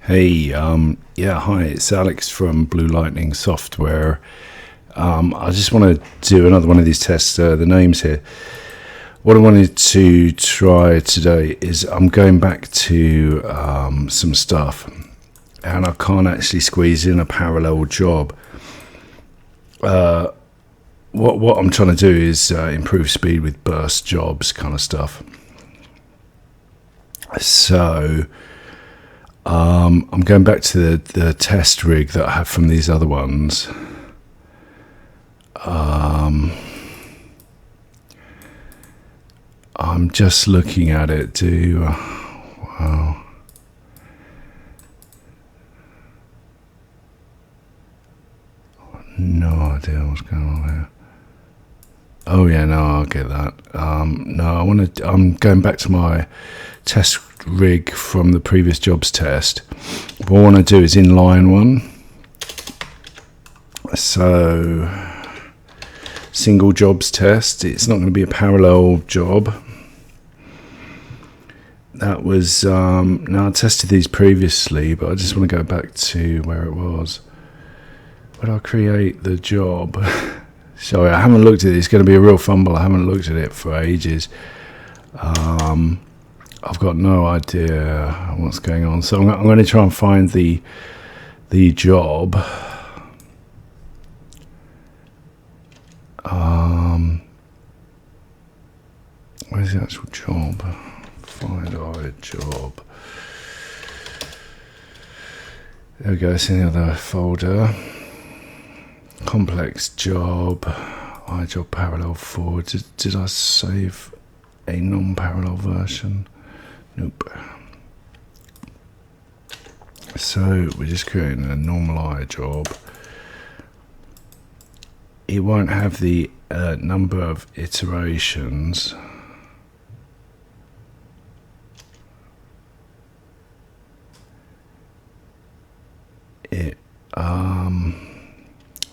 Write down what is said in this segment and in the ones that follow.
Hey, yeah, hi, it's Alex from Blue Lightning Software. I just want to do another one of these tests, the names here. What I wanted to try today is I'm going back to some stuff, and I can't actually squeeze in a parallel job. What I'm trying to do is improve speed with burst jobs kind of stuff. So I'm going back to the test rig that I have from these other ones. I'm just looking at it wow. No idea what's going on here. Oh yeah, no, I'll get that. I'm going back to my test rig from the previous jobs test. What I want to do is inline one. So single jobs test. It's not going to be a parallel job. That was now I tested these previously, but I just want to go back to where it was. Where did I create the job? Sorry, I haven't looked at it. It's going to be a real fumble. I haven't looked at it for ages. I've got no idea what's going on. So I'm going to try and find the job. Where's the actual job? Find our job. There we go. It's in the other folder. Complex job. iJob parallel 4. Did I save a non-parallel version? Nope. So we're just creating a normal iJob. It won't have the number of iterations.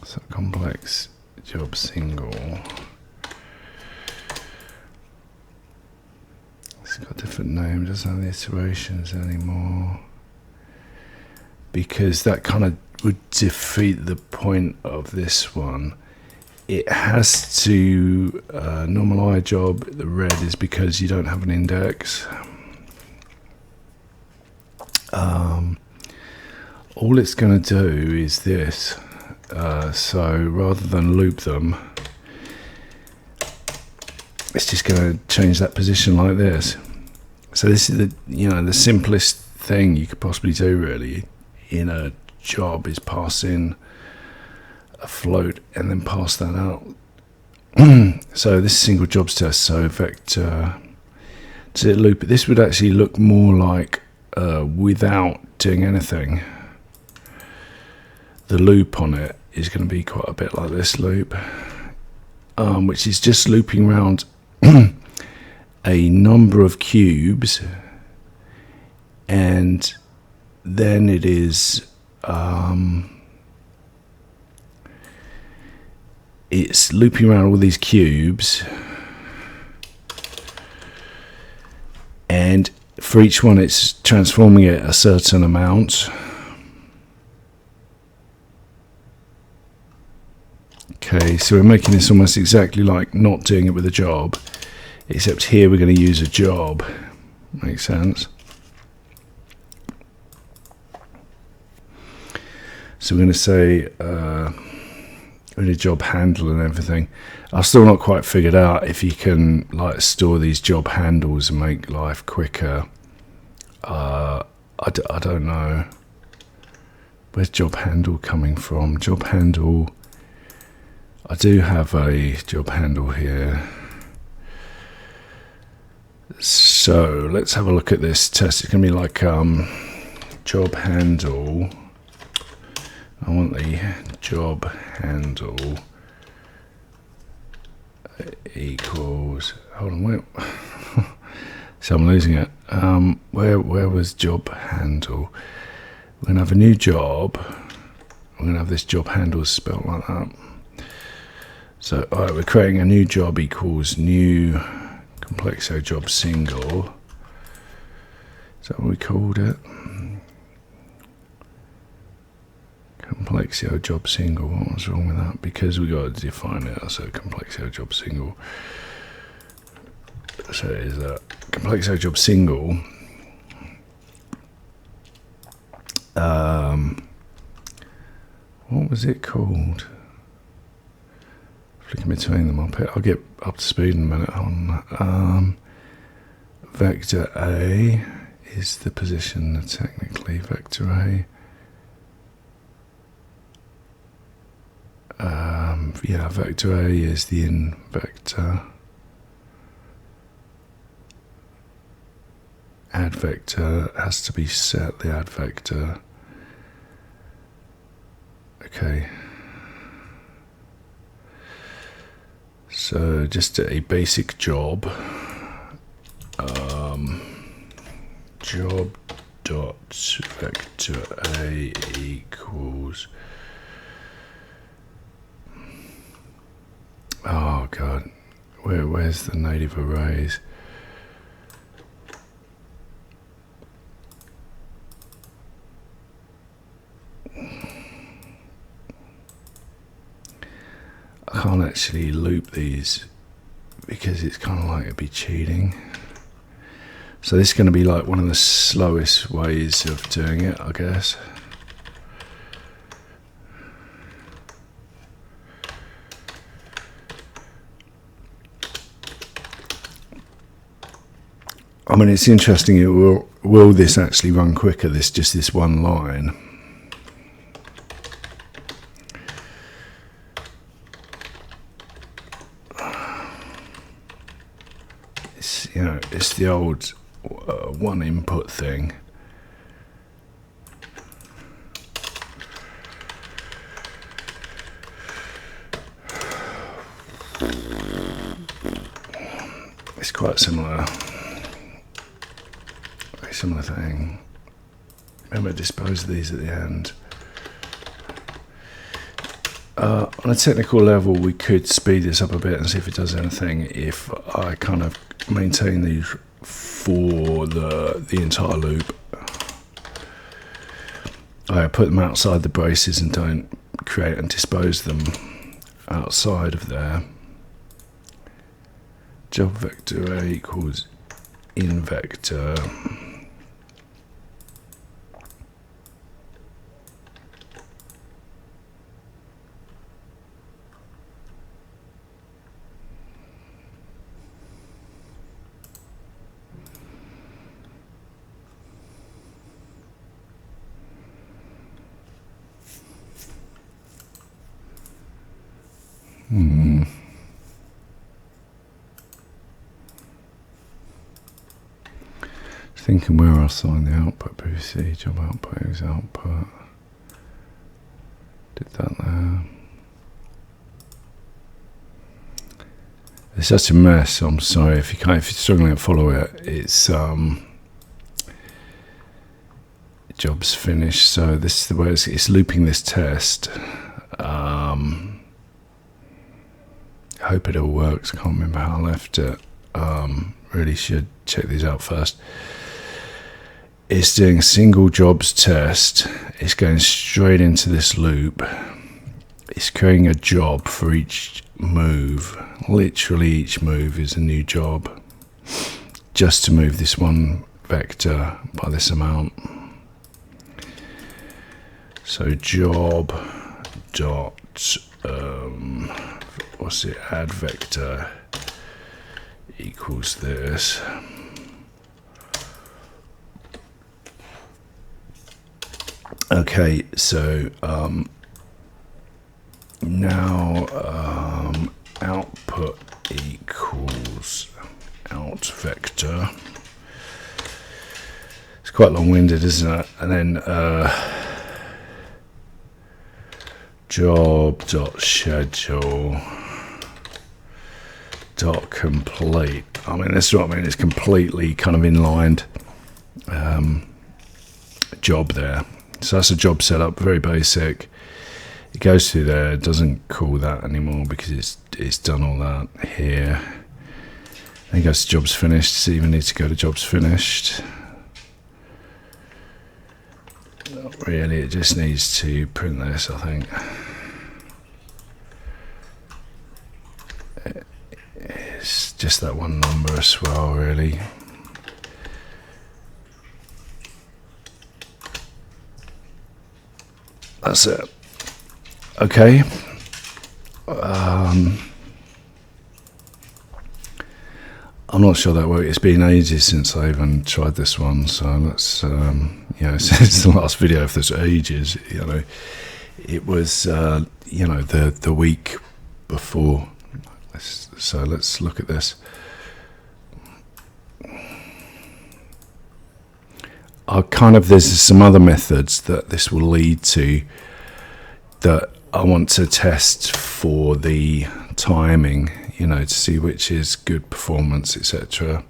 So complex job single. It's got a different name, doesn't have the iterations anymore. Because that kind of would defeat the point of this one. It has to normal iJob, the red is because you don't have an index. All it's going to do is this. So rather than loop them, it's just going to change that position like this. So this is the simplest thing you could possibly do really in a job is pass in a float and then pass that out. So this is single jobs test. So vector to loop. This would actually look more like without doing anything. The loop on it is going to be quite a bit like this loop, which is just looping around a number of cubes, and then it is it's looping around all these cubes, and for each one it's transforming it a certain amount. Okay, so we're making this almost exactly like not doing it with a job, except here we're going to use a job. Makes sense? So we're going to say in a job handle and everything. I've still not quite figured out if you can like store these job handles and make life quicker. I don't know. Where's job handle coming from? Job handle. I do have a job handle here. So let's have a look at this test. It's going to be like job handle. I want the job handle equals. Hold on, wait. So I'm losing it. Where was job handle? We're going to have a new job. We're going to have this job handle spelled like that. So, all right, we're creating a new job equals new complexo job single. Is that what we called it? complexio job single. What was wrong with that? Because we got to define it as a complexio job single. So it is a complexio job single. What was it called? Flicking between them, I'll get up to speed in a minute on vector A is the position, technically vector A. Yeah, vector A is the in vector. Add vector has to be set, the add vector. Okay. So just a basic job. Job dot vector A equals. Oh God, where's the native arrays? I can't actually loop these because it's kind of like it'd be cheating. So this is going to be like one of the slowest ways of doing it, I guess. I mean, it's interesting. It will this actually run quicker? This one line. It's the old one input thing. It's quite similar. Very similar thing. Remember, dispose of these at the end. On a technical level, we could speed this up a bit and see if it does anything if I kind of maintain these for the entire loop. I put them outside the braces and don't create and dispose them outside of there. Job vector A equals in vector. Thinking where I'll assign the output previously. Job output is output. Did that there. It's such a mess. I'm sorry if you're struggling to follow it. It's job's finished. So this is the way it's looping this test. I hope it all works. Can't remember how I left it. Really should check these out first. It's doing a single jobs test. It's going straight into this loop. It's creating a job for each move. Literally each move is a new job. Just to move this one vector by this amount. So job dot add vector equals this. Okay, so now output equals out vector. It's quite long-winded, isn't it? And then job dot schedule dot complete. I mean, that's what I mean. It's completely kind of inlined job there. So that's a job setup, very basic. It goes through there, it doesn't call that anymore because it's done all that here. Then it goes to jobs finished, so you even need to go to jobs finished. Not really, it just needs to print this, I think. It's just that one number as well, really. That's it. Okay. I'm not sure that worked. It's been ages since I even tried this one, so let's, since the last video, if there's ages, it was, the week before. So let's look at this. There's some other methods that this will lead to that I want to test for the timing, to see which is good performance, etc.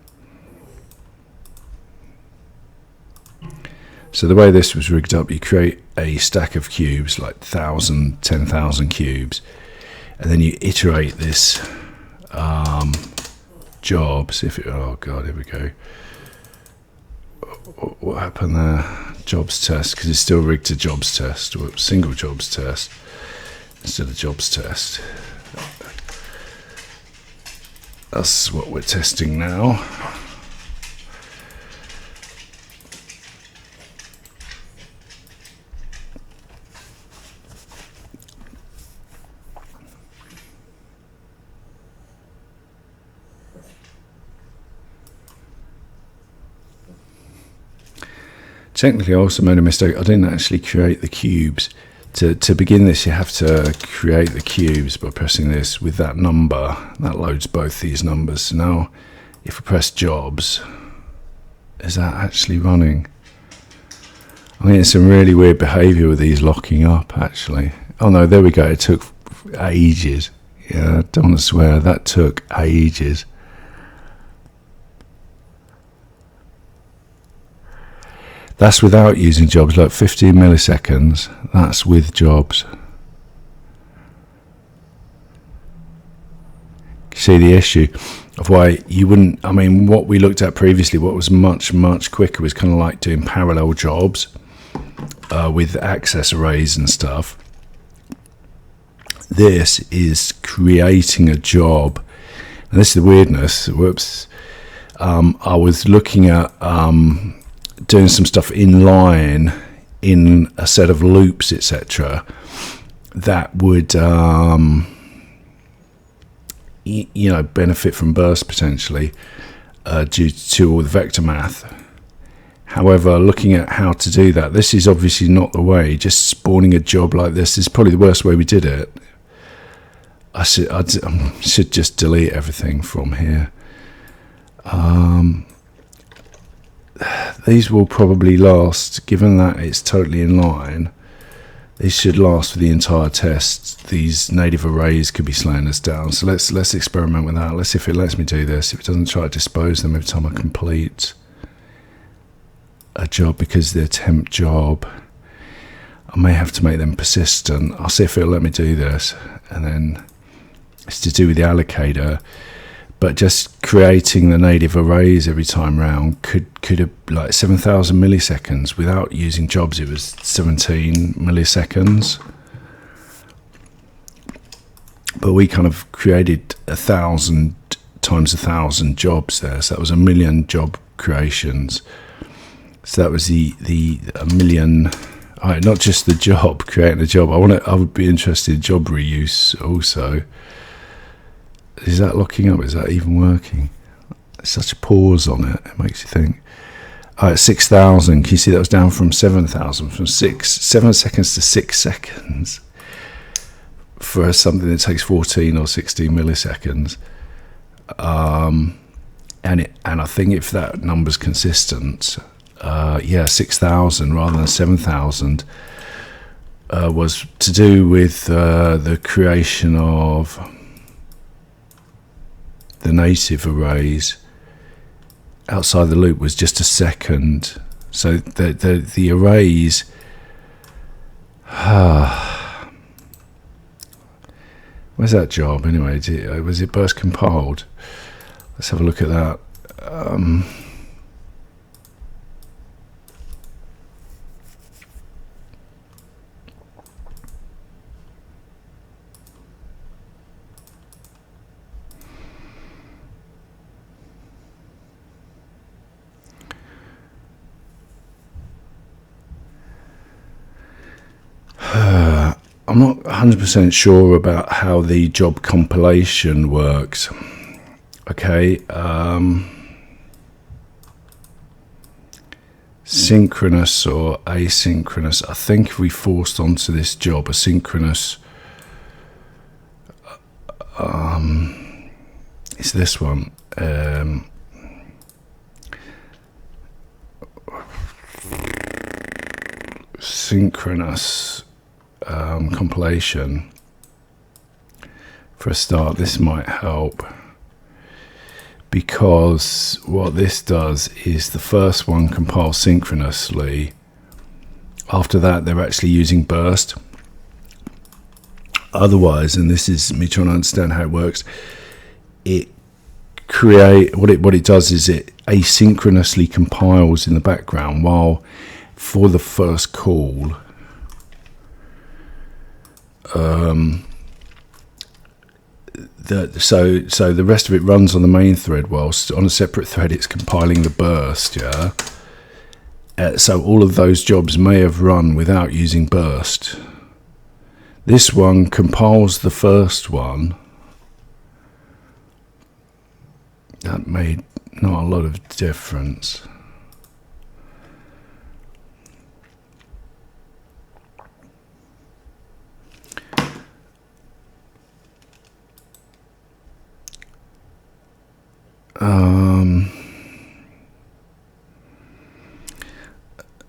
So the way this was rigged up, you create a stack of cubes, like 1,000, 10,000 cubes, and then you iterate this jobs. Oh god, here we go. What happened there? Jobs test, because it's still rigged to jobs test, or single jobs test instead of jobs test. That's what we're testing now. Technically, I also made a mistake. I didn't actually create the cubes. To begin this, you have to create the cubes by pressing this with that number. That loads both these numbers. So now, if I press jobs, is that actually running? I mean, it's some really weird behaviour with these locking up, actually. Oh no, there we go. It took ages. Yeah, I don't want to swear. That took ages. That's without using jobs. Look, 15 milliseconds. That's with jobs. See the issue of why you wouldn't. I mean, what we looked at previously, what was much quicker, was kind of like doing parallel jobs with access arrays and stuff. This is creating a job, and this is the weirdness. Whoops. I was looking at doing some stuff in line in a set of loops, etc., that would benefit from burst potentially due to all the vector math. However, looking at how to do that, this is obviously not the way. Just spawning a job like this is probably the worst way we did it. I should just delete everything from here. These will probably last, given that it's totally in line. These should last for the entire test. These native arrays could be slowing us down. So let's experiment with that. Let's see if it lets me do this. If it doesn't, try to dispose them every time I complete a job, because they're temp job. I may have to make them persistent. I'll see if it'll let me do this. And then it's to do with the allocator. But just creating the native arrays every time round could have, like, 7,000 milliseconds. Without using jobs, it was 17 milliseconds. But we kind of created 1,000 times 1,000 jobs there. So that was 1,000,000 job creations. So that was the 1,000,000. All right, not just the job, creating a job. I would be interested in job reuse also. Is that locking up? Is that even working? Such a pause on it. It makes you think. All right, 6,000. Can you see that was down from 7,000, from 7 seconds to 6 seconds for something that takes 14 or 16 milliseconds. And I think if that number's consistent, 6,000 rather than 7,000 was to do with the creation of the native arrays. Outside the loop was just a second. So the arrays, where's that job anyway? Was it burst compiled? Let's have a look at that. I'm not 100% sure about how the job compilation works. Okay, synchronous or asynchronous. I think if we forced onto this job a synchronous, it's this one. Synchronous compilation. For a start, this might help, because what this does is the first one compiles synchronously. After that, they're actually using burst. Otherwise, and this is me trying to understand how it works, it what it does is it asynchronously compiles in the background, while for the first call, so the rest of it runs on the main thread, whilst on a separate thread it's compiling the burst. Yeah. So all of those jobs may have run without using burst. This one compiles the first one. That made not a lot of difference.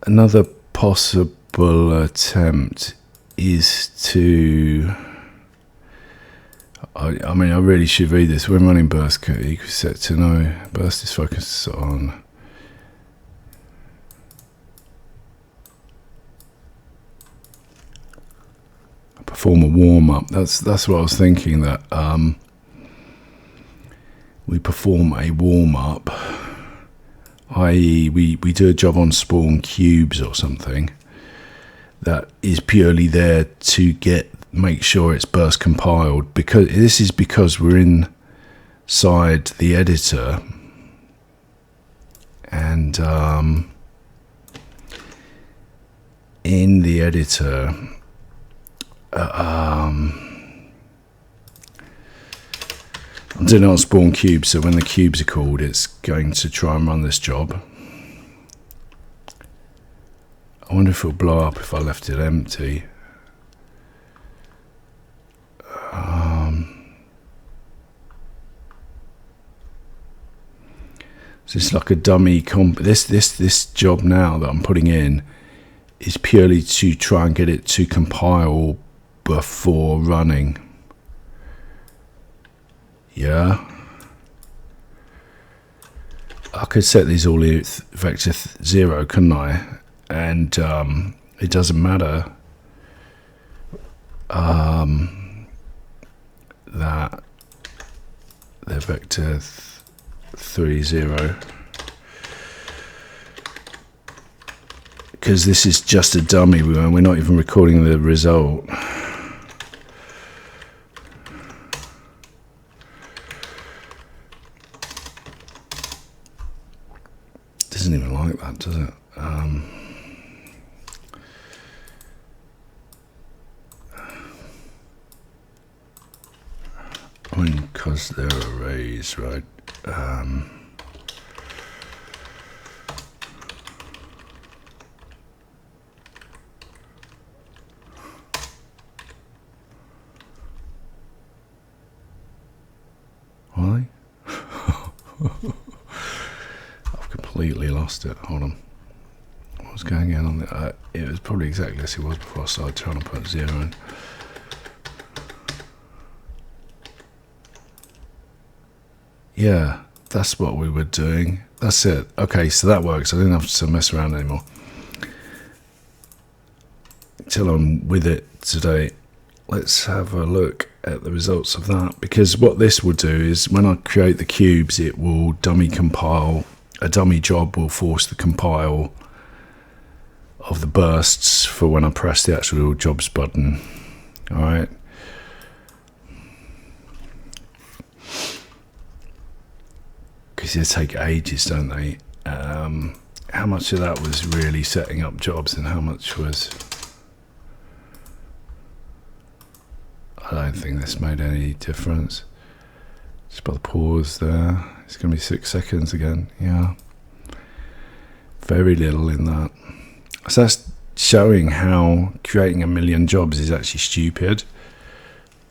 Another possible attempt is to, I mean, I really should read this. When running burst, you can set to no burst is focused on perform a warm-up. That's what I was thinking, that we perform a warm-up, i.e. we do a job on spawn cubes or something that is purely there to make sure it's burst compiled, because this is because we're inside the editor, and in the editor I'm doing it on spawn cubes, so when the cubes are called, it's going to try and run this job. I wonder if it'll blow up if I left it empty. So it's like a dummy this job now that I'm putting in is purely to try and get it to compile before running. Yeah. I could set these all in vector 0, couldn't I? And it doesn't matter that they're vector 3, 0, because this is just a dummy. We're not even recording the result. Doesn't even like that, does it? I mean, because they're arrays, right? Why? I've completely lost it. Hold on. What was going on there? It was probably exactly as it was before I started trying to put 0 in. Yeah, that's what we were doing. That's it. Okay, so that works. I didn't have to mess around anymore. Till I'm with it today. Let's have a look at the results of that, because what this will do is when I create the cubes, it will dummy compile. A dummy job will force the compile of the bursts for when I press the actual jobs button. All right. Because they take ages, don't they? How much of that was really setting up jobs and how much was I don't think this made any difference. Just by the pause there, it's going to be 6 seconds again. Yeah, very little in that. So that's showing how creating 1 million jobs is actually stupid,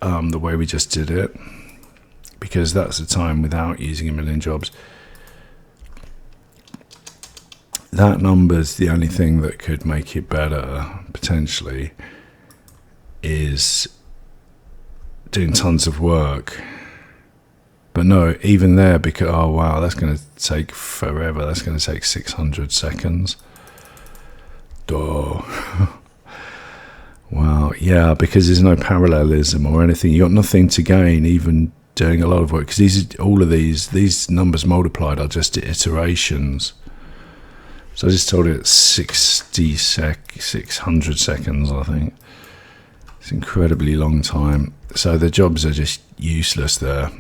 the way we just did it, because that's the time without using 1 million jobs. That number's the only thing that could make it better, potentially, is doing tons of work. But no, even there, because, oh wow, that's going to take forever. That's going to take 600 seconds. Duh. Wow, yeah, because there's no parallelism or anything. You got nothing to gain even doing a lot of work, because all of these numbers multiplied are just iterations. So I just told it 600 seconds, I think. It's an incredibly long time. So the jobs are just useless there.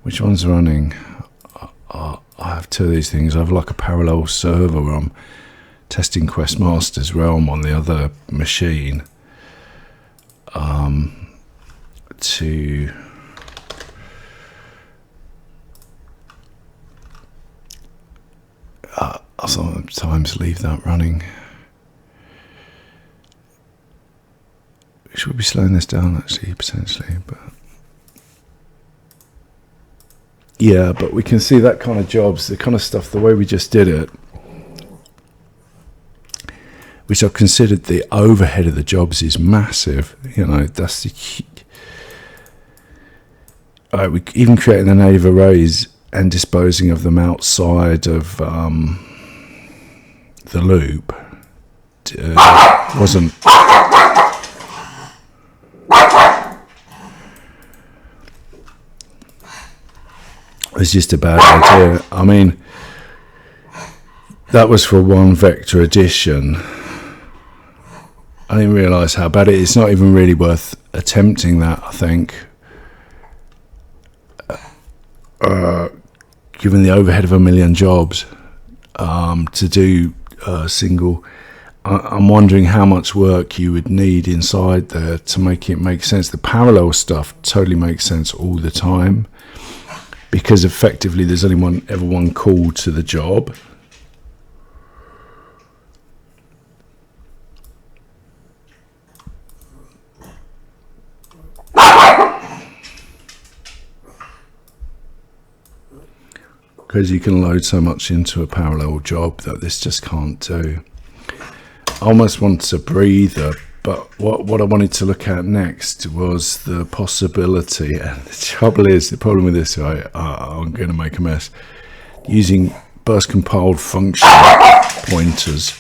Which one's running? I have two of these things. I have like a parallel server where I'm testing Questmaster's Realm on the other machine. To I sometimes leave that running. Should we be slowing this down actually, potentially? But yeah, but we can see that kind of jobs, the kind of stuff, the way we just did it, which I've considered the overhead of the jobs is massive. You know, that's the we even creating the native arrays and disposing of them outside of the loop wasn't was just a bad idea. I mean, that was for one vector addition. I didn't realise how bad it is. It's not even really worth attempting that, I think. Given the overhead of 1 million jobs, to do a single, I'm wondering how much work you would need inside there to make it make sense. The parallel stuff totally makes sense all the time, because effectively there's only one call to the job. Because you can load so much into a parallel job that this just can't do. I almost want to breather, but what I wanted to look at next was the possibility, and the trouble is, the problem with this, right, I'm going to make a mess, using burst compiled function pointers.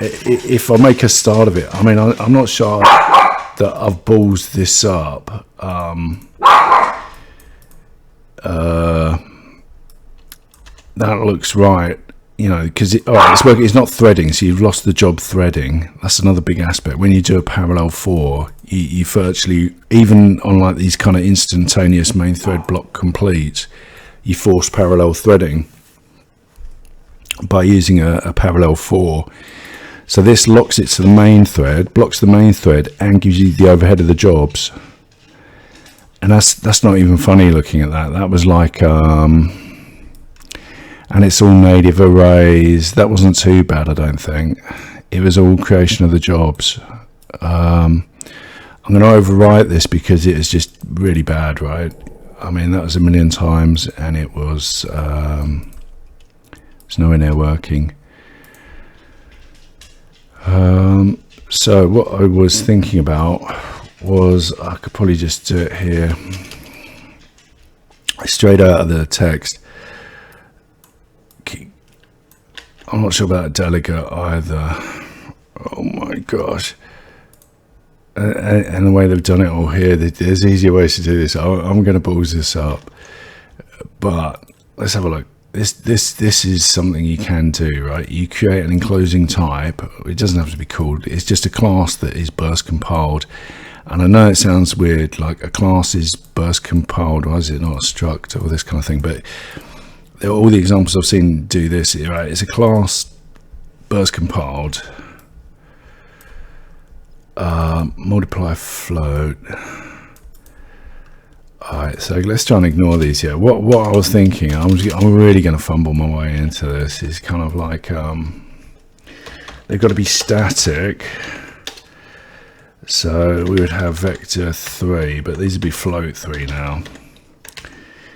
If I make a start of it, I mean, I'm not sure that I've ballsed this up. That looks right, you know, because it's not threading, so you've lost the job threading. That's another big aspect. When you do a parallel for, you virtually, even on like these kind of instantaneous main thread block complete, you force parallel threading by using a parallel for. So this locks it to the main thread, blocks the main thread, and gives you the overhead of the jobs. And that's not even funny looking at that. That was like, and it's all native arrays. That wasn't too bad, I don't think. It was all creation of the jobs. I'm going to overwrite this because it is just really bad, right? I mean, that was 1 million times, and it was it's nowhere near working. So what I was thinking about was I could probably just do it here straight out of the text. I'm not sure about a delegate either. Oh my gosh. And the way they've done it all here, there's easier ways to do this. I'm going to balls this up, but let's have a look. This is something you can do, right? You create an enclosing type. It doesn't have to be called. It's just a class that is burst compiled. And I know it sounds weird, like a class is burst compiled. Why is it not a struct or this kind of thing? But all the examples I've seen do this, right? It's a class burst compiled. multiply float. Alright, so let's try and ignore these here. What I was thinking, I'm really going to fumble my way into this, is kind of like they've got to be static. So we would have vector 3, but these would be float 3 now,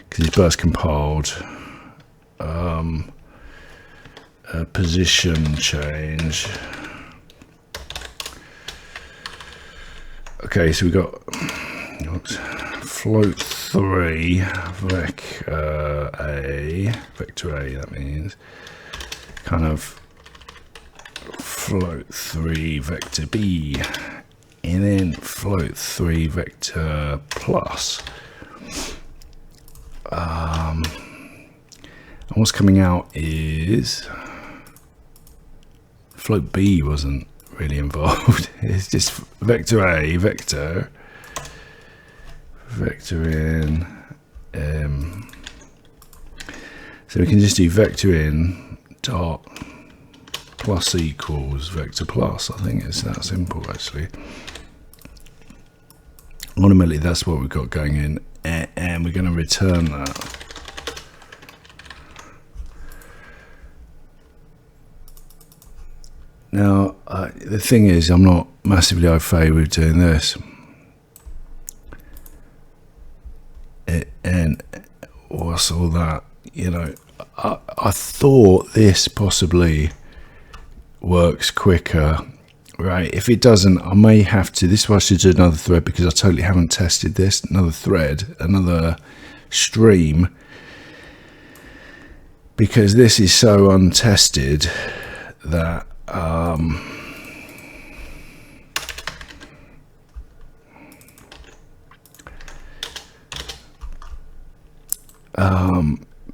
because it's burst compiled. Position change. Okay, so we got float 3 vector A, that means kind of float 3 vector B, and then float 3 vector plus. And what's coming out is float B wasn't really involved. It's just vector A, vector in, so we can just do vector in dot plus equals vector plus. I think it's that simple actually. Ultimately that's what we've got going in, and we're going to return that. Now the thing is, I'm not massively au fait with doing this. And what's all that? You know, I thought this possibly works quicker, right? If it doesn't, I may have to. This is why I should do another thread, because I totally haven't tested this. Another thread, another stream, because this is so untested that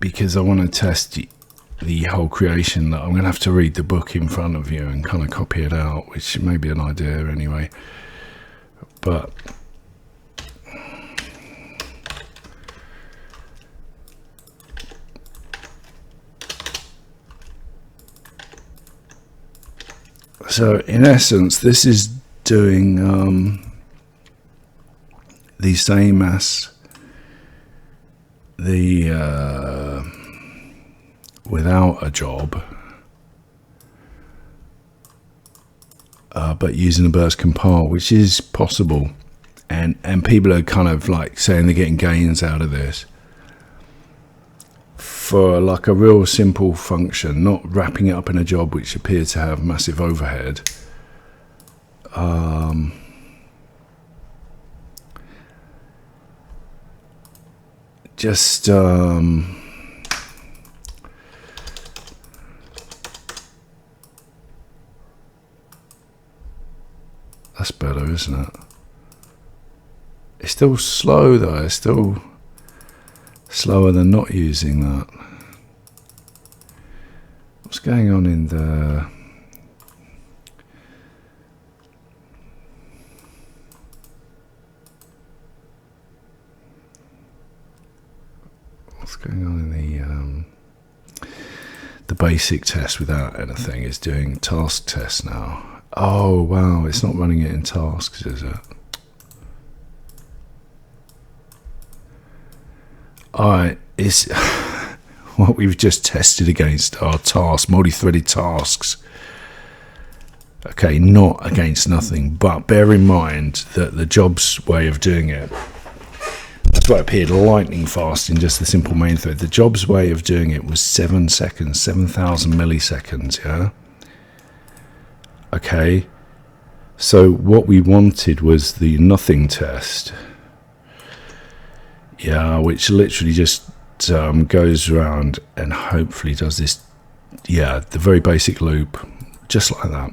because I want to test the whole creation, that I'm going to have to read the book in front of you and kind of copy it out, which may be an idea anyway. But so in essence, this is doing the same as the without a job, but using a burst compile, which is possible, and people are kind of like saying they're getting gains out of this for like a real simple function, not wrapping it up in a job which appears to have massive overhead. That's better, isn't it? It's still slow though, it's still slower than not using that. What's going on in the... What's going on in the basic test without anything is doing task test now. Oh wow, it's not running it in tasks, is it? Alright, it's what we've just tested against our tasks, multi-threaded tasks. Okay, not against nothing, but bear in mind that the jobs way of doing it, that's why it appeared lightning fast in just the simple main thread. The jobs way of doing it was 7 seconds, 7,000 milliseconds, yeah? Okay, so what we wanted was the nothing test, yeah, which literally just goes around and hopefully does this, yeah, the very basic loop, just like that.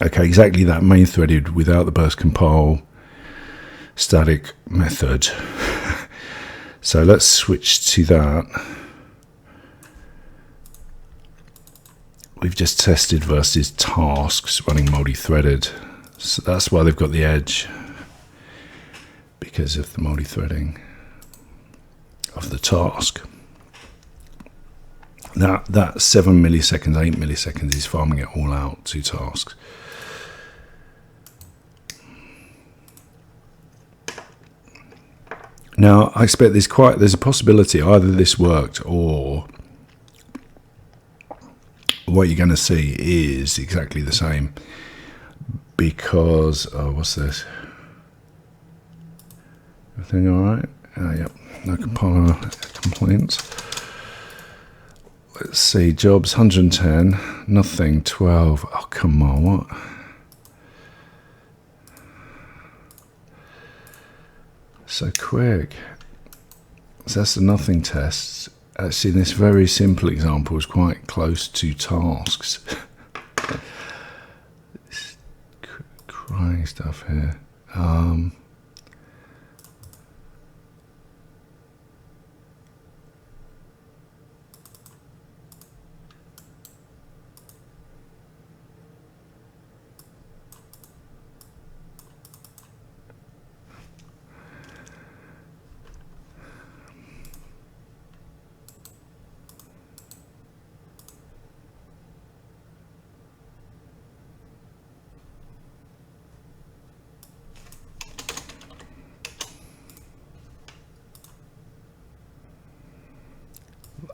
Okay, exactly that, main threaded without the burst compile static method. So let's switch to that. We've just tested versus tasks running multi-threaded, so that's why they've got the edge, because of the multi-threading of the task. That 7 milliseconds, 8 milliseconds is farming it all out to tasks. Now, I expect there's a possibility either this worked or what you're going to see is exactly the same, because what's this? Everything all right? Yep, no compiler complaints. Let's see, jobs 110, nothing 12. Oh, come on, what? So quick. So that's the nothing tests. Actually, this very simple example is quite close to tasks. Crying stuff here.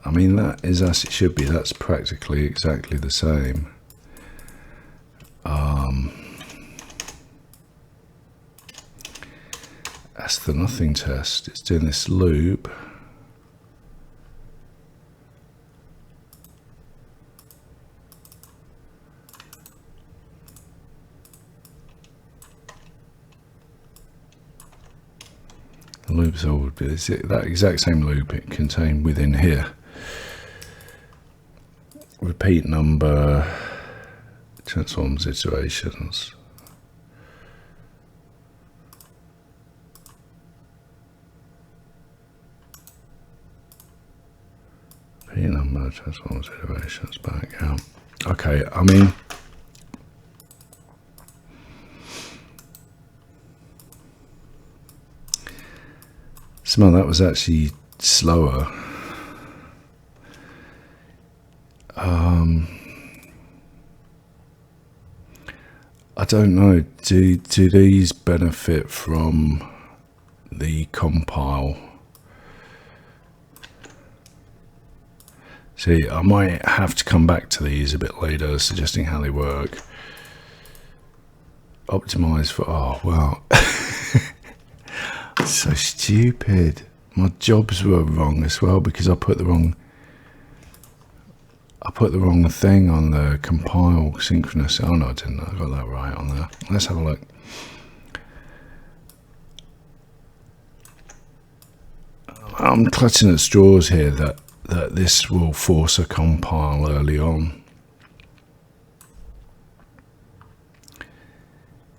I mean, that is as it should be. That's practically exactly the same. That's the nothing test. It's doing this loop. The loops all would be that exact same loop it contained within here. Repeat number, transforms iterations. Repeat number, transforms iterations back out. Okay, I mean, some of that was actually slower. I don't know. Do these benefit from the compile? See, I might have to come back to these a bit later, suggesting how they work. Optimize for, oh wow. So stupid. My jobs were wrong as well because I put the wrong thing on the compile synchronous. Oh no, I didn't. I got that right on there. Let's have a look. I'm clutching at straws here that this will force a compile early on.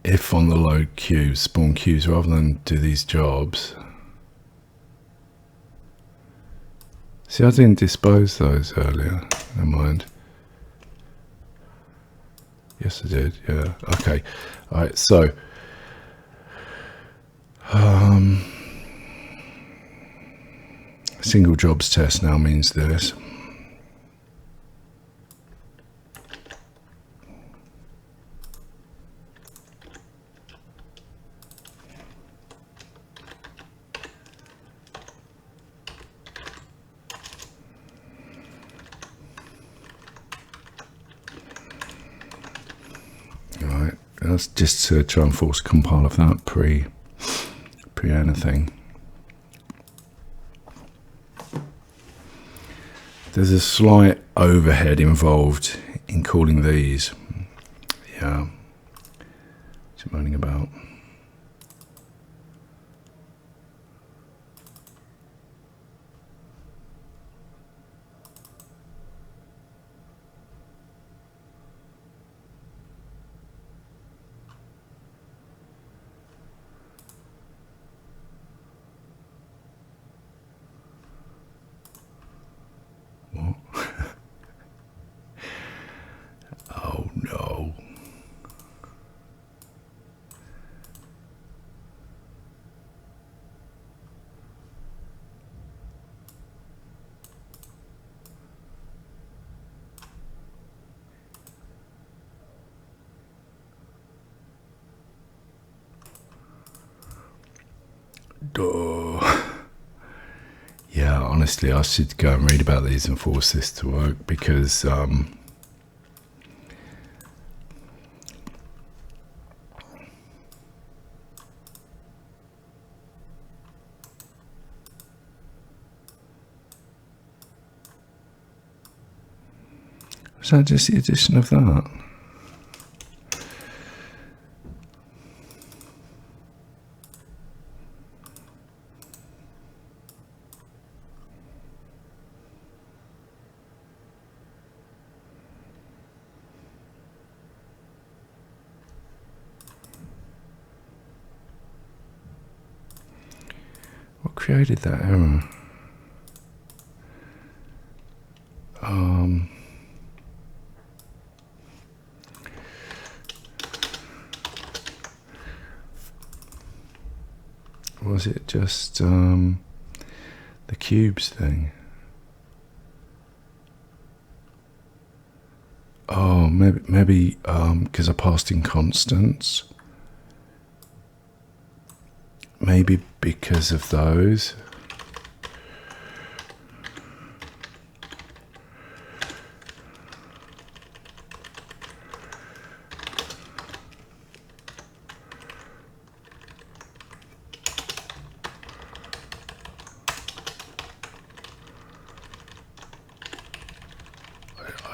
If on the load queues, spawn queues, rather than do these jobs. See, I didn't dispose those earlier. Never mind. Yes, I did. Yeah. Okay. All right. So, single jobs test now means this. That's just to try and force a compile of that pre anything. There's a slight overhead involved in calling these. Yeah. What's it moaning about? Oh no. Duh. honestly, I should go and read about these and force this to work, because is that just the addition of that? What created that error? Was it just the cubes thing? Oh, maybe because I passed in constants. Maybe because of those.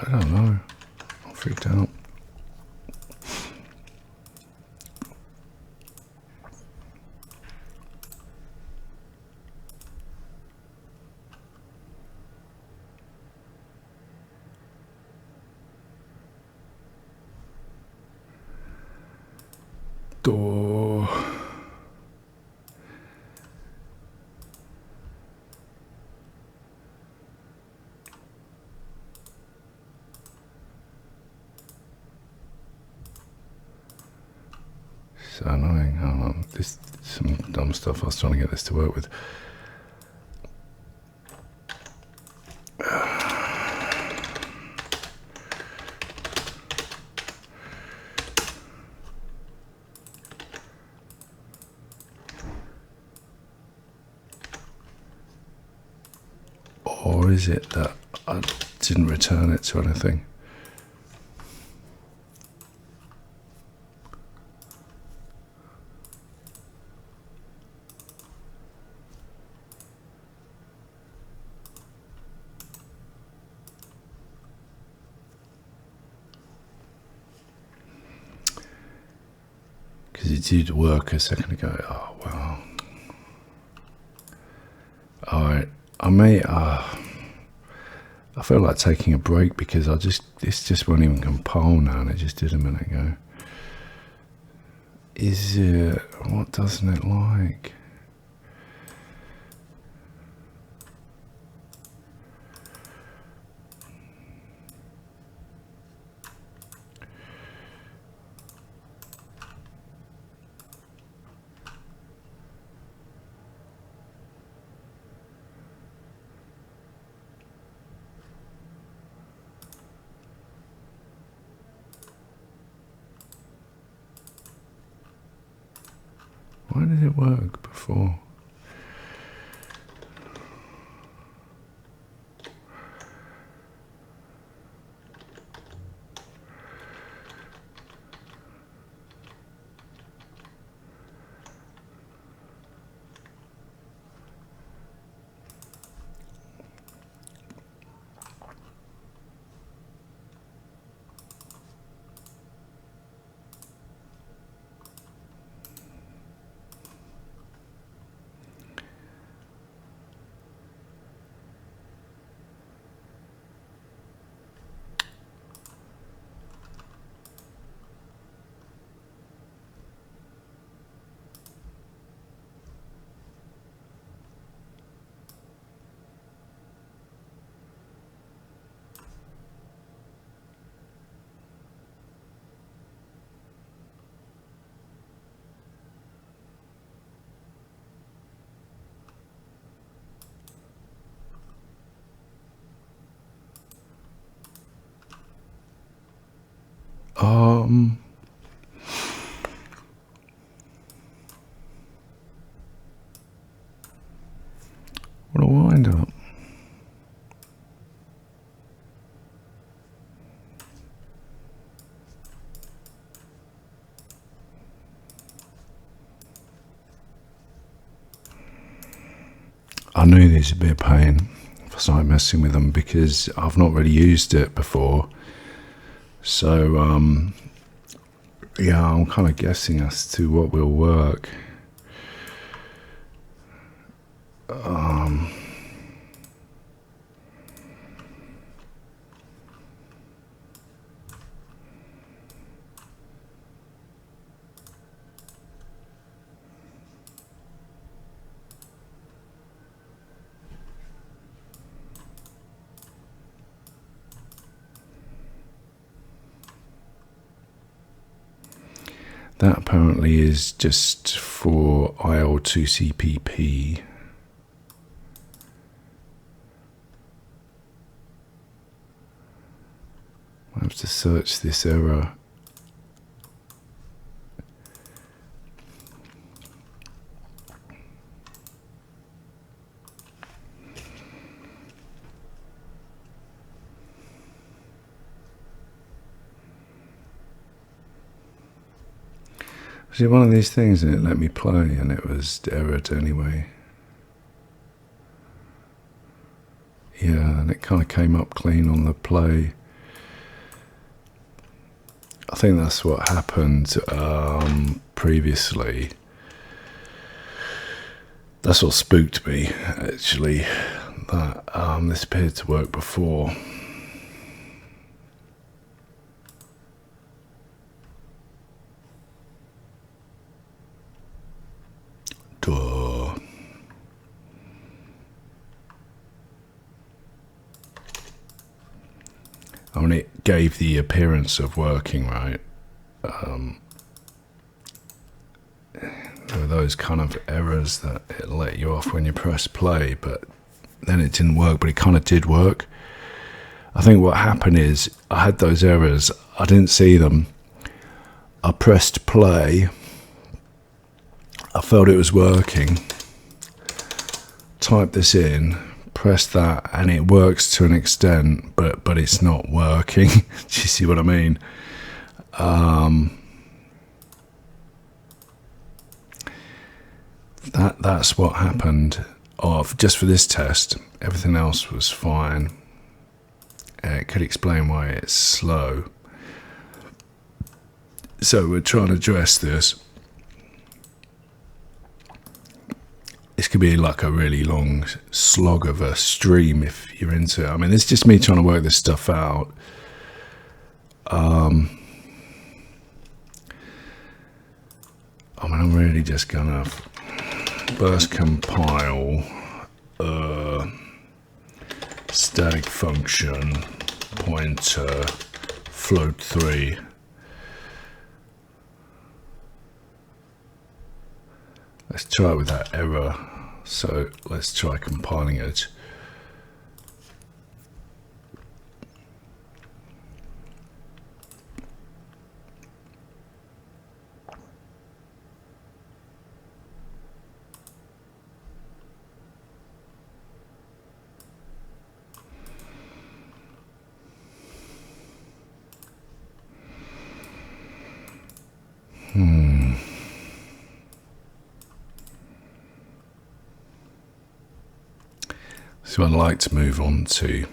I don't know. I'm freaked out. Door. So annoying. Hold on. This some dumb stuff I was trying to get this to work with. Or is it that I didn't return it to anything? Because it did work a second ago. Oh, wow. Alright, I may, I feel like taking a break, because this just won't even compile now, and it just did a minute ago. Is it, what doesn't it like? Why did it work before? What a wind up. I knew these would be a pain if I started messing with them, because I've not really used it before. So yeah, I'm kind of guessing as to what will work. That apparently is just for IL2CPP. I have to search this error. Was it one of these things and it let me play and it was errored anyway? Yeah, and it kind of came up clean on the play. I think that's what happened previously. That's what spooked me, actually, that this appeared to work before. Duh. I mean, it gave the appearance of working, right? There were those kind of errors that it let you off when you press play, but then it didn't work, but it kind of did work. I think what happened is I had those errors, I didn't see them. I pressed play, I felt it was working, typed this in, pressed that, and it works to an extent, but it's not working. Do you see what I mean? That's what happened. Just for this test, everything else was fine. It could explain why it's slow. So we're trying to address this. This could be like a really long slog of a stream if you're into it. I mean, it's just me trying to work this stuff out. I mean, I'm really just gonna burst compile static function pointer float3. Let's try it with that error. So let's try compiling it. So I'd like to move on to,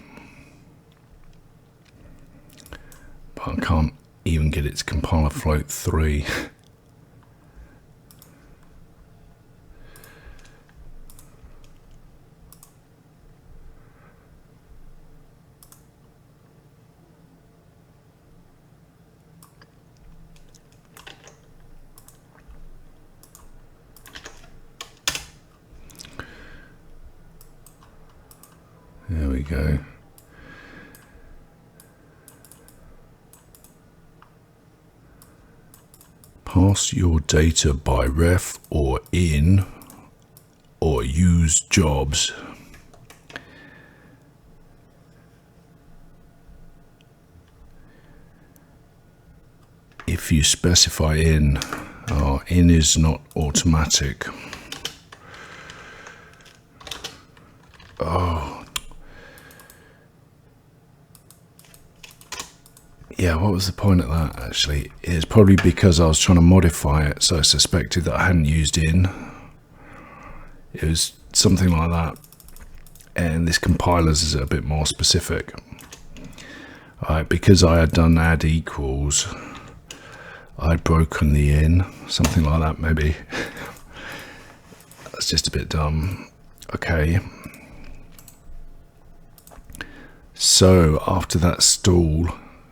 but I can't even get it to compile a float3. There we go. Pass your data by ref or in or use jobs. If you specify in is not automatic. Yeah, what was the point of that, actually? It's probably because I was trying to modify it, so I suspected that I hadn't used in. It was something like that. and this compiler's is a bit more specific. Alright, because I had done add equals, I'd broken the in, something like that maybe. That's just a bit dumb. Okay. So after that stall,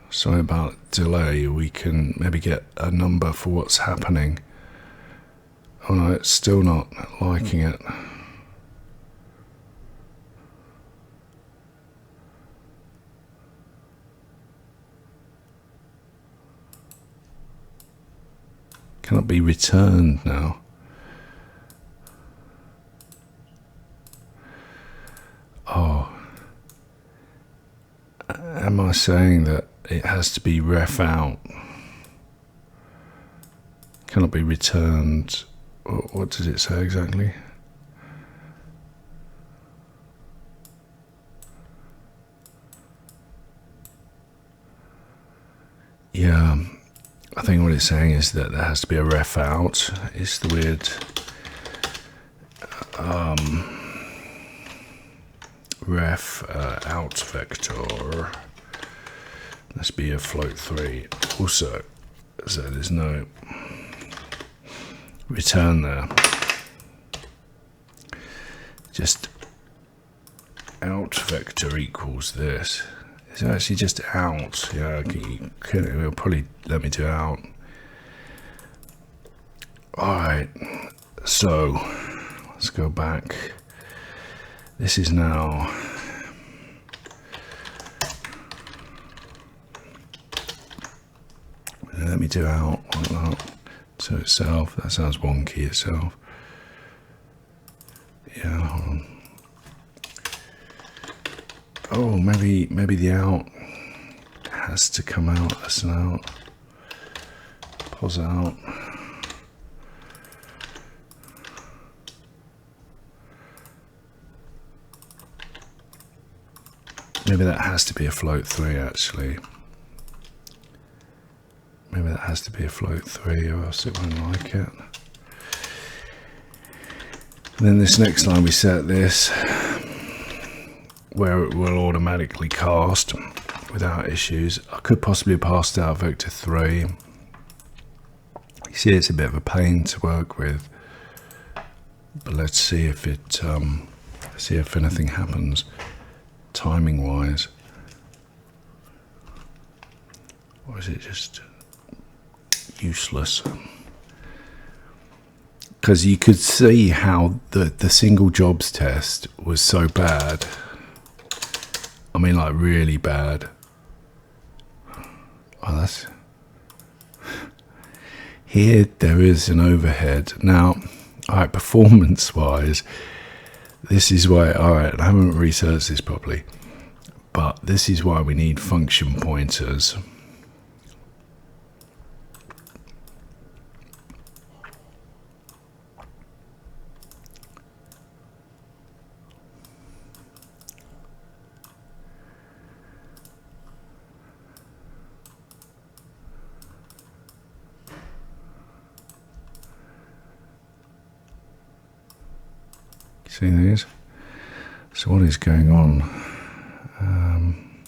sorry about delay, we can maybe get a number for what's happening. Oh no, it's still not liking it. Cannot be returned now. Oh. Am I saying that it has to be ref out? Cannot be returned. What does it say exactly? Yeah, I think what it's saying is that there has to be a ref out. It's the weird ref out vector. Must be a float 3. Also, so there's no return there. Just out vector equals this. It's actually just out. Yeah, it'll probably let me do out. Alright, so let's go back. This is now let me do out like that to itself. That sounds wonky itself. Yeah, hold on. Oh, maybe the out has to come out as an out. Pause out. Maybe that has to be a float 3 actually. Maybe that has to be a float 3 or else it won't like it. And then this next line we set this where it will automatically cast without issues. I could possibly passed out vector 3. You see it's a bit of a pain to work with. But let's see if it see if anything happens timing wise. Or is it just useless? Because you could see how the single jobs test was so bad. I mean, like really bad. Oh, that's here. There is an overhead now. All right, performance wise, this is why. All right, I haven't researched this properly, but this is why we need function pointers. See these? So what is going on? I'm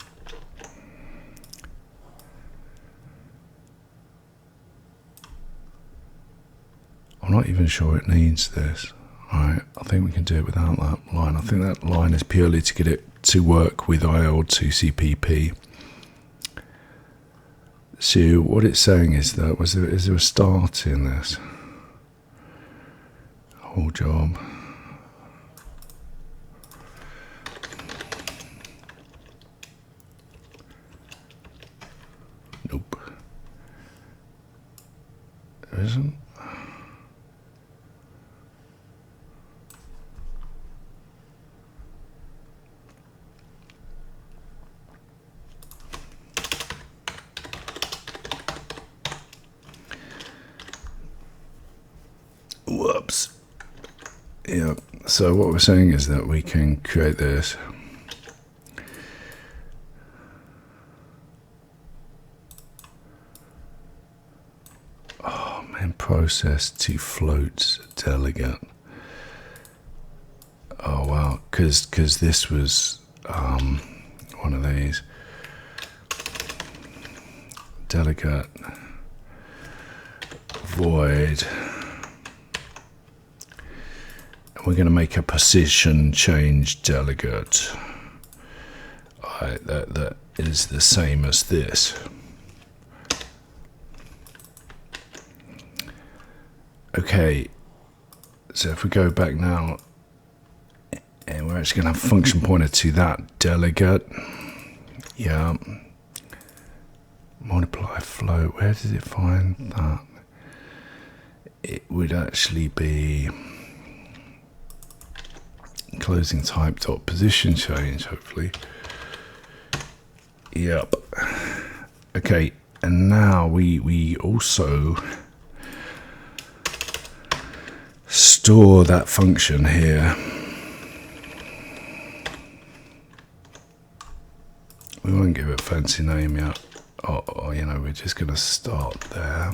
not even sure it needs this. Alright, I think we can do it without that line. I think that line is purely to get it to work with IL2CPP. So what it's saying is that is there a start in this whole job? Nope. There isn't. Whoops. Yeah, so what we're saying is that we can create this. Oh man, process to floats delegate. Oh wow, because this was one of these. Delegate void. We're going to make a position change delegate. Alright, that is the same as this. Okay, so if we go back now, and we're actually going to have a function pointer to that delegate. Yeah. Multiply float. Where does it find that? It would actually be closing type dot position change, hopefully. Yep. Okay, and now we also store that function here. We won't give it a fancy name yet. Or you know, we're just going to start there.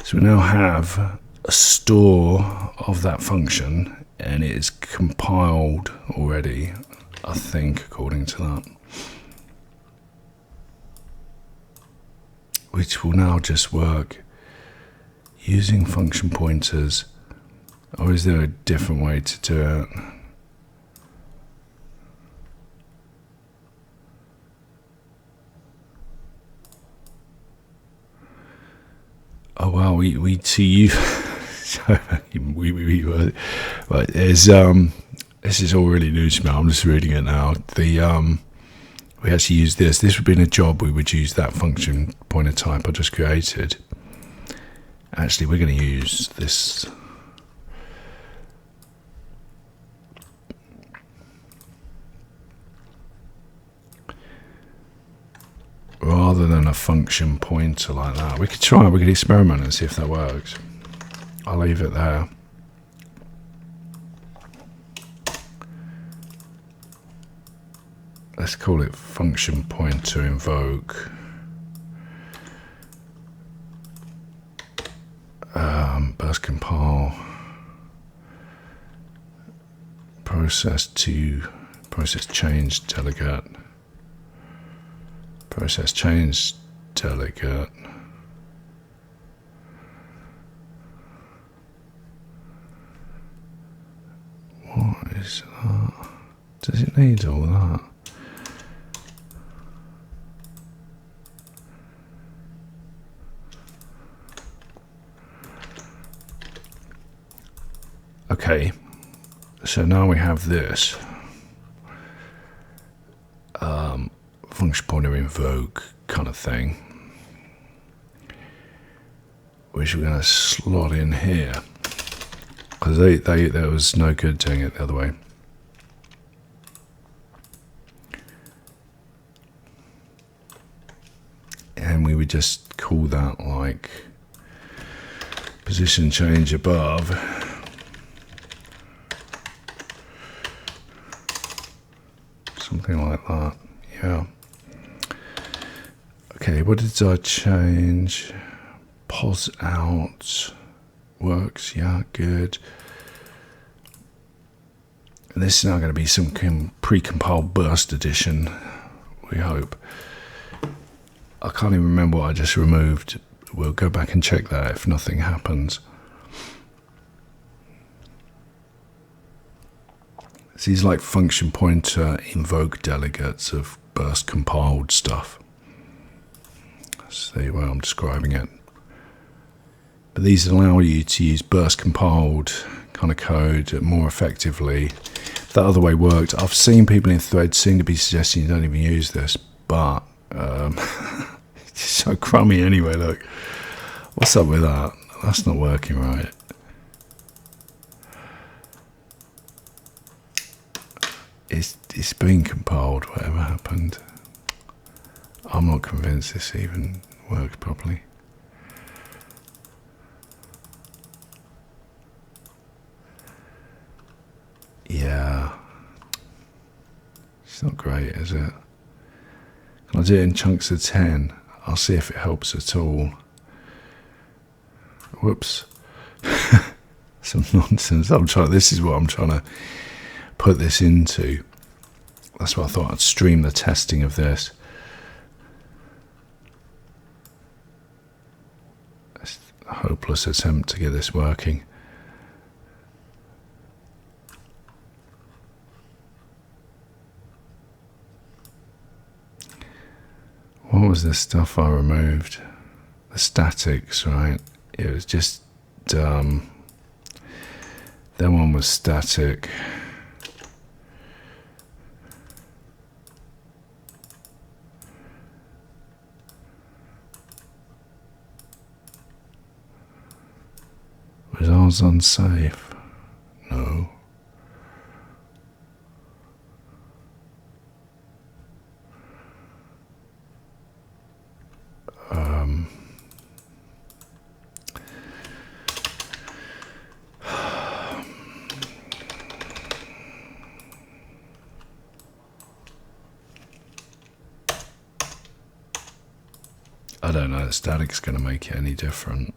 So we now have a store of that function, and it is compiled already, I think, according to that. Which will now just work using function pointers. Or is there a different way to do it? Oh wow, we see you. Right, there's this is all really new to me. I'm just reading it now. We actually use this. This would be in a job. We would use that function pointer type I just created. Actually, we're going to use this. Rather than a function pointer like that. We could experiment and see if that works. I'll leave it there. Let's call it function pointer invoke. Burst compile. Process change delegate. Process change delegate. What is that? Does it need all that? Okay, so now we have this. Function pointer invoke kind of thing, which we're going to slot in here, because there was no good doing it the other way. And we would just call that like position change above. Something like that, yeah. Okay, what did I change? Pos out works, yeah, good. And this is now going to be some pre-compiled burst addition, we hope. I can't even remember what I just removed. We'll go back and check that if nothing happens. So these like function pointer invoke delegates of burst compiled stuff. See where I'm describing it. But these allow you to use burst compiled kind of code more effectively. If that other way worked, I've seen people in threads seem to be suggesting you don't even use this, but it's so crummy anyway. Look, what's up with that? That's not working right. It's been compiled, whatever happened. I'm not convinced this even works properly. Yeah. It's not great, is it? Can I do it in chunks of 10? I'll see if it helps at all. Whoops. Some nonsense. This is what I'm trying to put this into. That's why I thought I'd stream the testing of this. It's a hopeless attempt to get this working. What was the stuff I removed? The statics, right? It was just that one was static. Was ours unsafe? No. I don't know, the static's going to make it any different.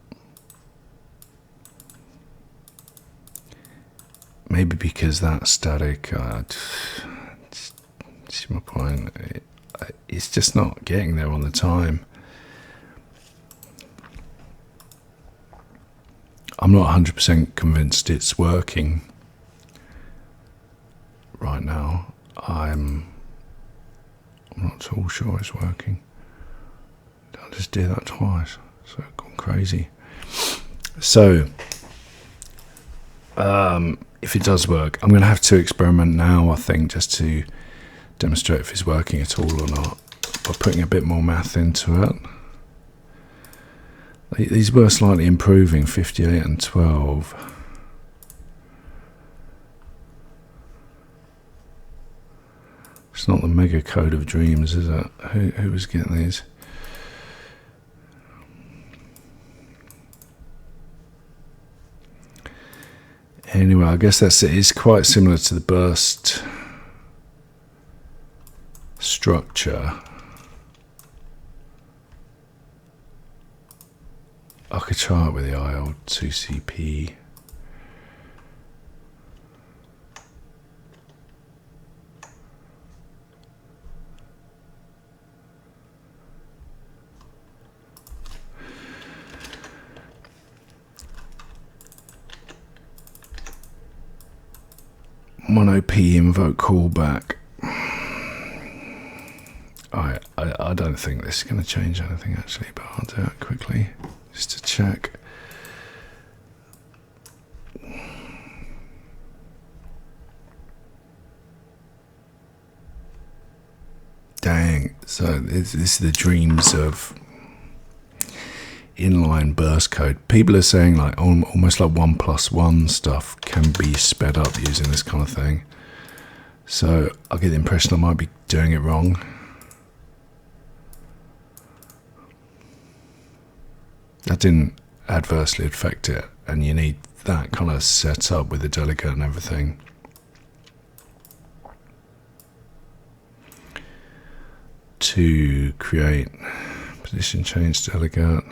Maybe because that static, see my point, it's just not getting there on the time. I'm not 100% convinced it's working right now. I'm not at all sure it's working. I just did that twice, so I've gone crazy. So, if it does work, I'm going to have to experiment now, I think, just to demonstrate if it's working at all or not, by putting a bit more math into it. These were slightly improving, 58 and 12. It's not the mega code of dreams, is it? Who was getting these? Anyway, I guess that's it. It's quite similar to the burst structure. I could try it with the IL2CP. Mono-P invoke callback. I don't think this is going to change anything actually, but I'll do it quickly just to check. Dang, so this is the dreams of inline burst code. People are saying like almost like 1+1 stuff can be sped up using this kind of thing. So I get the impression I might be doing it wrong. That didn't adversely affect it, and you need that kind of set up with the delegate and everything. To create position change delegate.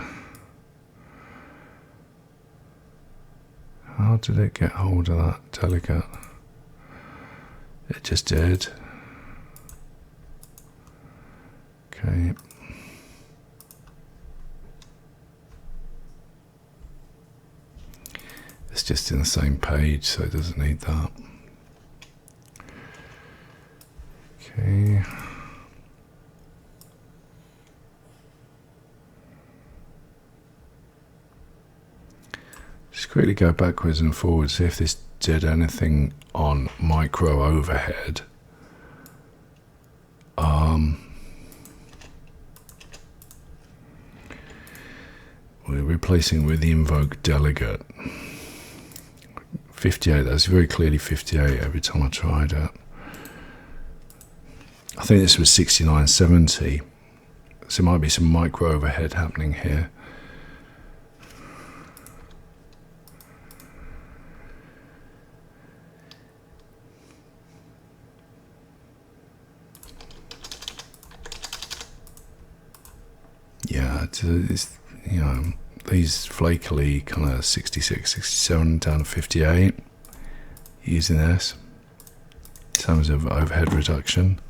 How did it get hold of that delegate? It just did. Okay. It's just in the same page, so it doesn't need that. Okay. Just quickly go backwards and forwards, see if this did anything on micro overhead. We're replacing with the invoke delegate. 58, that's very clearly 58 every time I tried it. I think this was 6970, so there might be some micro overhead happening here. Yeah, it's, you know, these flakily kind of 66, 67 down to 58 using this. terms of overhead reduction.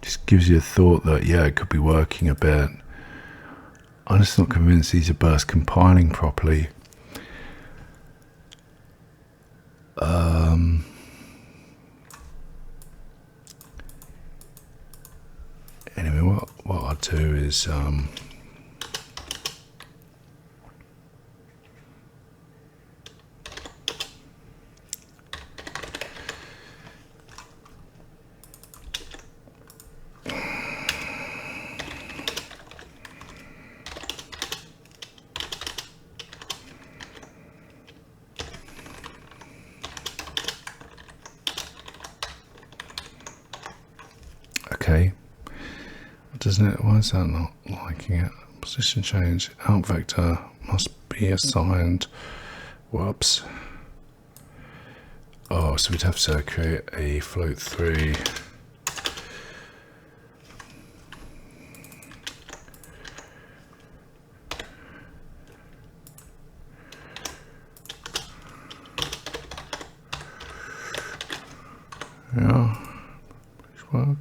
Just gives you a thought that, yeah, it could be working a bit. I'm just not convinced these are burst compiling properly. Anyway, what I'll do is okay. Doesn't it? Why is that not liking it? Position change. Out vector must be assigned. Whoops. Oh, so we'd have to create a float 3. Yeah. Please work.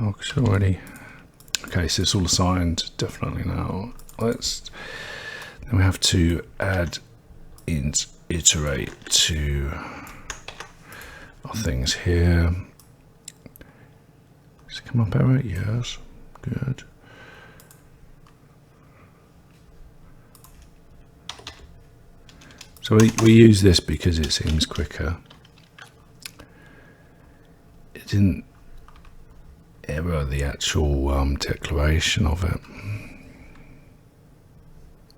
Oh, it's already. Okay, so it's all assigned definitely now. Then we have to add int iterate to our things here. Does it come up error? Yes. Good. So we use this because it seems quicker. It didn't error the actual declaration of it.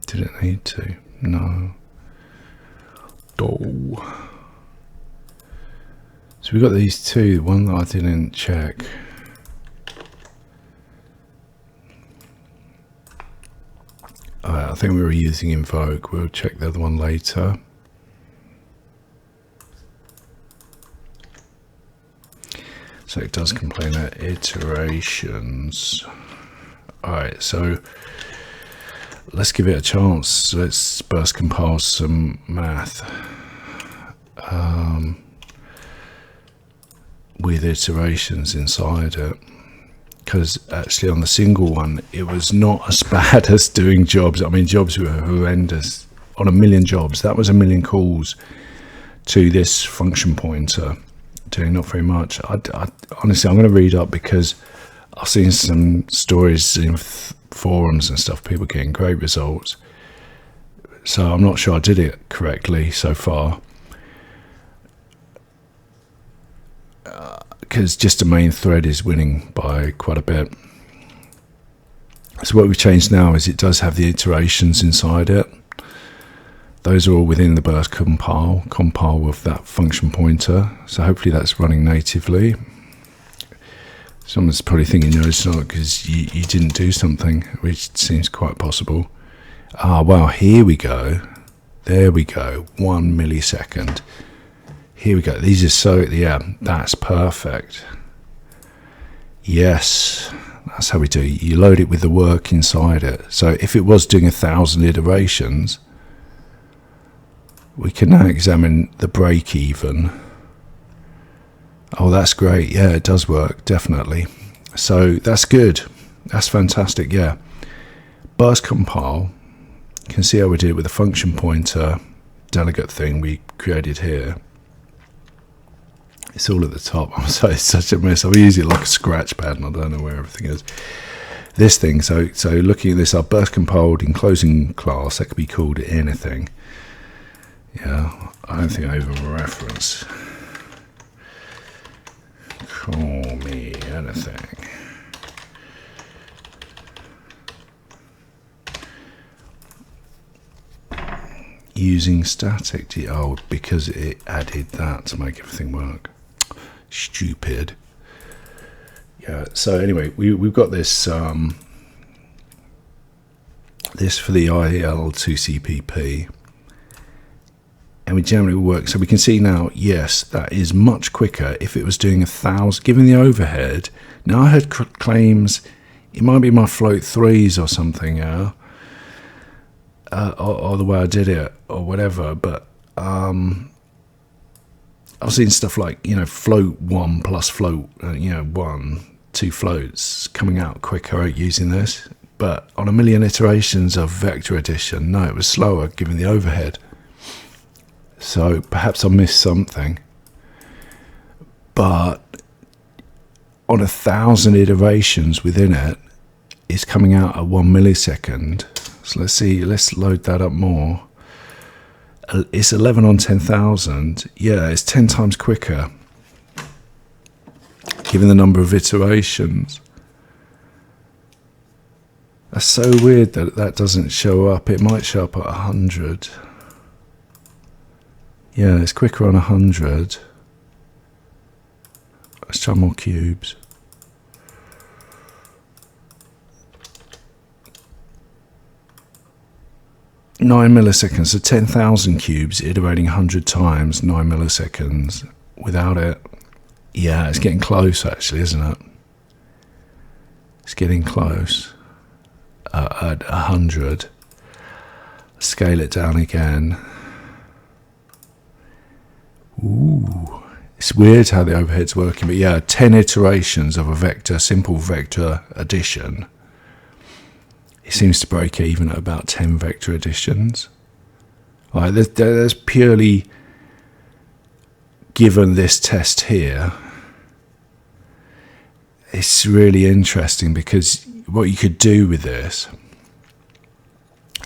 Did it need to? No. Oh. So we've got these two, one that I didn't check. I think we were using invoke. We'll check the other one later. So it does complain at iterations. Alright, so let's give it a chance. Let's burst compile some math with iterations inside it. Because actually on the single one, it was not as bad as doing jobs. I mean, jobs were horrendous. On a million jobs, that was a million calls to this function pointer. Doing not very much. Honestly, I'm going to read up because I've seen some stories in forums and stuff, people getting great results. So I'm not sure I did it correctly so far. Because just the main thread is winning by quite a bit. So what we've changed now is it does have the iterations inside it. Those are all within the burst compile with that function pointer. So hopefully that's running natively. Someone's probably thinking, no, it's not because you didn't do something, which seems quite possible. Ah, well, here we go. There we go. 1 millisecond. Here we go. These are so, yeah, that's perfect. Yes, that's how we do it. You load it with the work inside it. So if it was doing 1,000 iterations, we can now examine the break even. Oh, that's great. Yeah, it does work, definitely. So that's good. That's fantastic, yeah. Burst compile. You can see how we did it with the function pointer delegate thing we created here. It's all at the top. I'm sorry, it's such a mess. I'm using it like a scratch pad and I don't know where everything is. This thing, so looking at this, our burst compiled enclosing class, that could be called anything. Yeah, I don't think I even reference. Call me anything. Using static. Oh, because it added that to make everything work. Stupid. Yeah. So anyway, we've got this this for the IL2CPP. And we generally work, so we can see now, yes, that is much quicker if it was doing 1,000, given the overhead. Now I heard claims, it might be my float 3s or something, yeah. or the way I did it or whatever. But I've seen stuff like, float 1 plus float, 1, 2 floats coming out quicker using this. But on a million iterations of vector addition, no, it was slower given the overhead. So perhaps I missed something. But on 1,000 iterations within it, it's coming out at 1 millisecond. So let's load that up more. It's 11 on 10,000. Yeah, it's 10 times quicker, given the number of iterations. That's so weird that doesn't show up. It might show up at 100. Yeah, it's quicker on 100. Let's try more cubes. Nine milliseconds, so 10,000 cubes iterating 100 times, 9 milliseconds. Without it, yeah, it's getting close actually, isn't it? It's getting close. At 100. Scale it down again. Ooh, it's weird how the overhead's working, but yeah, 10 iterations of a simple vector addition. It seems to break even at about 10 vector additions. Right, there's purely, given this test here, it's really interesting because what you could do with this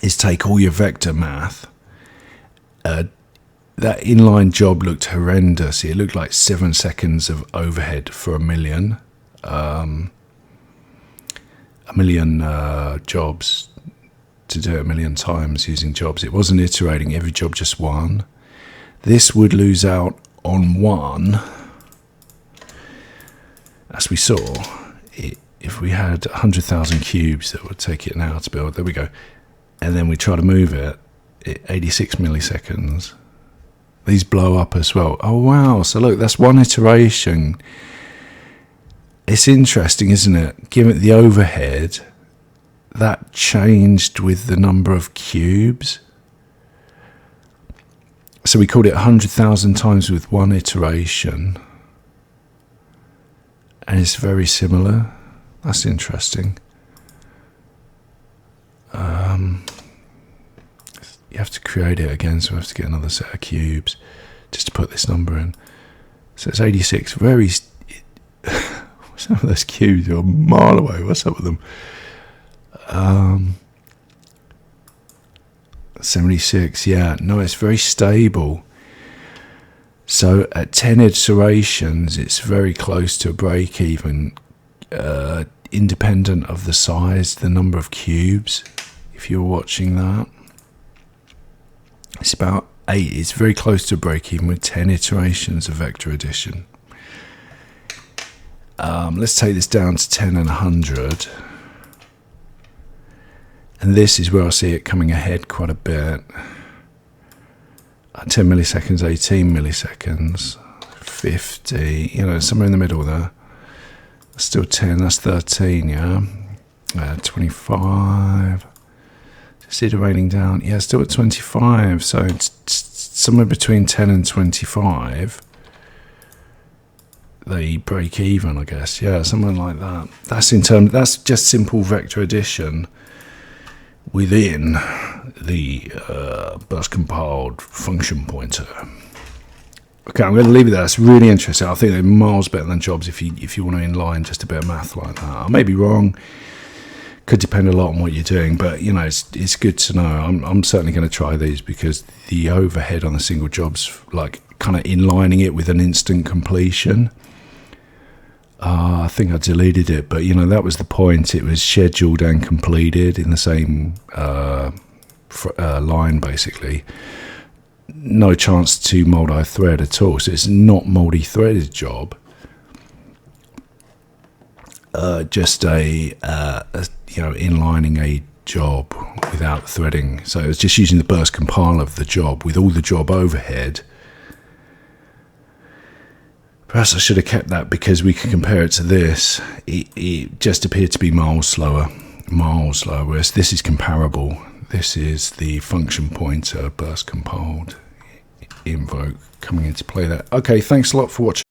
is take all your vector math. That inline job looked horrendous. It looked like 7 seconds of overhead for a million. Jobs to do it a million times using jobs. It wasn't iterating every job, just one. This would lose out on 1, as we saw. If we had 100,000 cubes, that would take it now to build. There we go. And then we try to move it 86 milliseconds. These blow up as well. Oh wow! So look, that's 1 iteration. It's interesting, isn't it? Given the overhead, that changed with the number of cubes. So we called it 100,000 times with 1 iteration. And it's very similar. That's interesting. You have to create it again, so we have to get another set of cubes just to put this number in. So it's 86. Very... Some of those cubes are a mile away. What's up with them? 76, yeah. No, it's very stable. So at 10 iterations, it's very close to a break even, independent of the size, the number of cubes, if you're watching that. It's about 8. It's very close to a break even with 10 iterations of vector addition. Let's take this down to 10 and 100. And this is where I see it coming ahead quite a bit. 10 milliseconds, 18 milliseconds, 50, somewhere in the middle there. That's still 10, that's 13, yeah. 25. Just iterating down. Yeah, still at 25. So it's somewhere between 10 and 25. They break even, I guess. Yeah, something like that. That's just simple vector addition within the burst compiled function pointer. Okay, I'm going to leave it there. It's really interesting. I think they're miles better than jobs if you want to inline just a bit of math like that. I may be wrong. Could depend a lot on what you're doing, but it's good to know. I'm certainly going to try these because the overhead on the single jobs, like kind of inlining it with an instant completion. I think I deleted it, but that was the point. It was scheduled and completed in the same line, basically. No chance to multi-thread at all. So it's not multi-threaded job. Just inlining a job without threading. So it's just using the burst compiler of the job with all the job overhead. Perhaps I should have kept that because we can compare it to this. It just appeared to be miles slower, whereas this is comparable. this is the function pointer burst compiled invoke coming into play there. Okay, thanks a lot for watching.